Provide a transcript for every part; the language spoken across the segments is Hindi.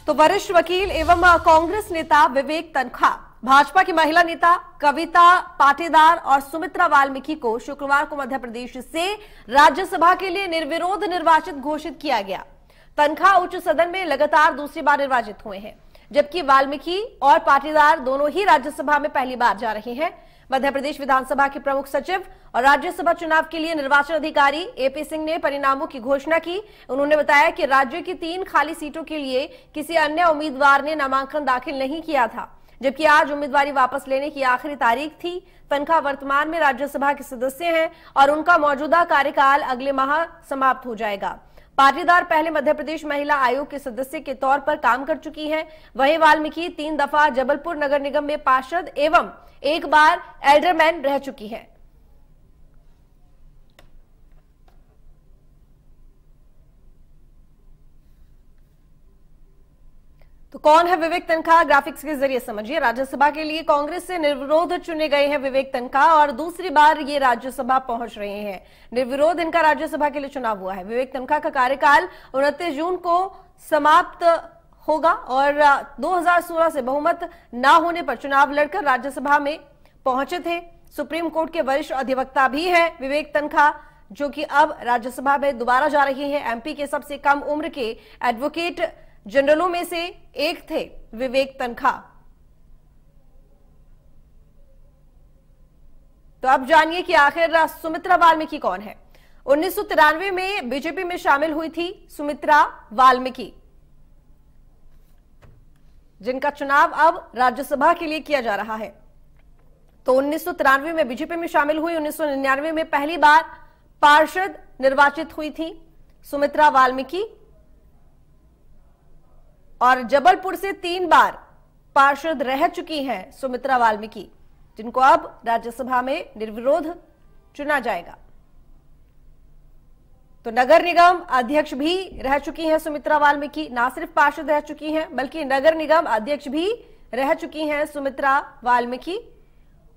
तो वरिष्ठ वकील एवं कांग्रेस नेता विवेक तन्खा, भाजपा की महिला नेता कविता पाटीदार और सुमित्रा वाल्मीकि को शुक्रवार को मध्य प्रदेश से राज्यसभा के लिए निर्विरोध निर्वाचित घोषित किया गया। तन्खा उच्च सदन में लगातार दूसरी बार निर्वाचित हुए हैं, जबकि वाल्मीकि और पाटीदार दोनों ही राज्यसभा में पहली बार जा रहे हैं। मध्य प्रदेश विधानसभा के प्रमुख सचिव और राज्यसभा चुनाव के लिए निर्वाचन अधिकारी एपी सिंह ने परिणामों की घोषणा की। उन्होंने बताया कि राज्य की 3 खाली सीटों के लिए किसी अन्य उम्मीदवार ने नामांकन दाखिल नहीं किया था, जबकि आज उम्मीदवारी वापस लेने की आखिरी तारीख थी। तन्खा वर्तमान में राज्यसभा के सदस्य हैं और उनका मौजूदा कार्यकाल अगले माह समाप्त हो जाएगा। पाटीदार पहले मध्य प्रदेश महिला आयोग के सदस्य के तौर पर काम कर चुकी हैं। वहीं वाल्मीकि 3 दफा जबलपुर नगर निगम में पार्षद एवं 1 बार एल्डरमैन रह चुकी हैं। तो कौन है विवेक तन्खा, ग्राफिक्स के जरिए समझिए। राज्यसभा के लिए कांग्रेस से निर्विरोध चुने गए हैं विवेक तन्खा और दूसरी बार ये राज्यसभा पहुंच रहे हैं। निर्विरोध इनका राज्यसभा के लिए चुनाव हुआ है। विवेक तन्खा का कार्यकाल 29 जून को समाप्त होगा और 2016 से बहुमत न होने पर चुनाव लड़कर राज्यसभा में पहुंचे थे। सुप्रीम कोर्ट के वरिष्ठ अधिवक्ता भी हैं विवेक तन्खा, जो कि अब राज्यसभा में दोबारा जा रहे हैं। एमपी के सबसे कम उम्र के एडवोकेट जनरलों में से एक थे विवेक तन्खा। तो अब जानिए कि आखिर सुमित्रा वाल्मीकि कौन है। 1993 में बीजेपी में शामिल हुई थी सुमित्रा वाल्मीकि, जिनका चुनाव अब राज्यसभा के लिए किया जा रहा है। तो 1993 में बीजेपी में शामिल हुई। 1999 में पहली बार पार्षद निर्वाचित हुई थी सुमित्रा वाल्मीकि और जबलपुर से 3 बार पार्षद रह चुकी हैं सुमित्रा वाल्मीकि, जिनको अब राज्यसभा में निर्विरोध चुना जाएगा। तो नगर निगम अध्यक्ष भी रह चुकी हैं सुमित्रा वाल्मीकि। ना सिर्फ पार्षद रह चुकी हैं बल्कि नगर निगम अध्यक्ष भी रह चुकी हैं सुमित्रा वाल्मीकि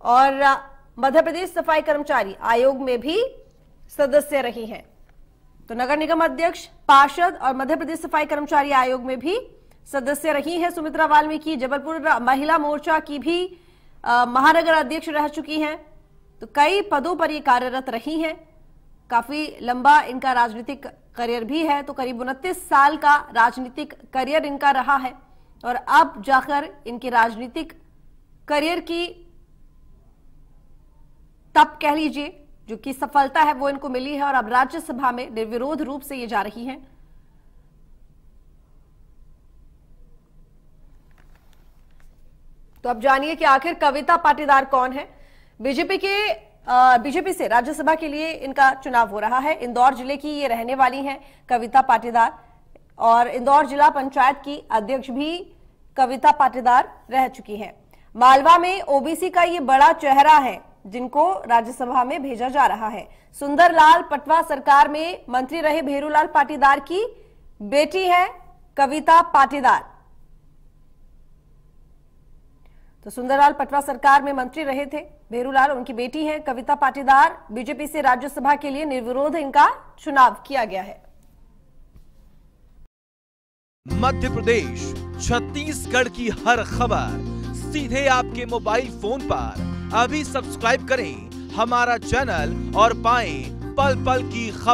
और मध्य प्रदेश सफाई कर्मचारी आयोग में भी सदस्य रही हैं। तो नगर निगम अध्यक्ष, पार्षद और मध्य प्रदेश सफाई कर्मचारी आयोग में भी सदस्य रही हैं सुमित्रा वाल्मीकि। जबलपुर महिला मोर्चा की भी महानगर अध्यक्ष रह चुकी हैं। तो कई पदों पर ये कार्यरत रही हैं। काफी लंबा इनका राजनीतिक करियर भी है। तो करीब 29 साल का राजनीतिक करियर इनका रहा है और अब जाकर इनके राजनीतिक करियर की तब कह लीजिए जो कि सफलता है वो इनको मिली है और अब राज्यसभा में निर्विरोध रूप से ये जा रही हैं। तो अब जानिए कि आखिर कविता पाटीदार कौन है। बीजेपी से राज्यसभा के लिए इनका चुनाव हो रहा है। इंदौर जिले की ये रहने वाली हैं कविता पाटीदार और इंदौर जिला पंचायत की अध्यक्ष भी कविता पाटीदार रह चुकी हैं। मालवा में ओबीसी का ये बड़ा चेहरा है जिनको राज्यसभा में भेजा जा रहा है। सुंदरलाल पटवा सरकार में मंत्री रहे भेरूलाल पाटीदार की बेटी है कविता पाटीदार। तो सुंदरलाल पटवा सरकार में मंत्री रहे थे भेरूलाल, उनकी बेटी है कविता पाटीदार। बीजेपी से राज्यसभा के लिए निर्विरोध इनका चुनाव किया गया है। मध्य प्रदेश, छत्तीसगढ़ की हर खबर सीधे आपके मोबाइल फोन पर। अभी सब्सक्राइब करें हमारा चैनल और पाएं पल पल की खबर।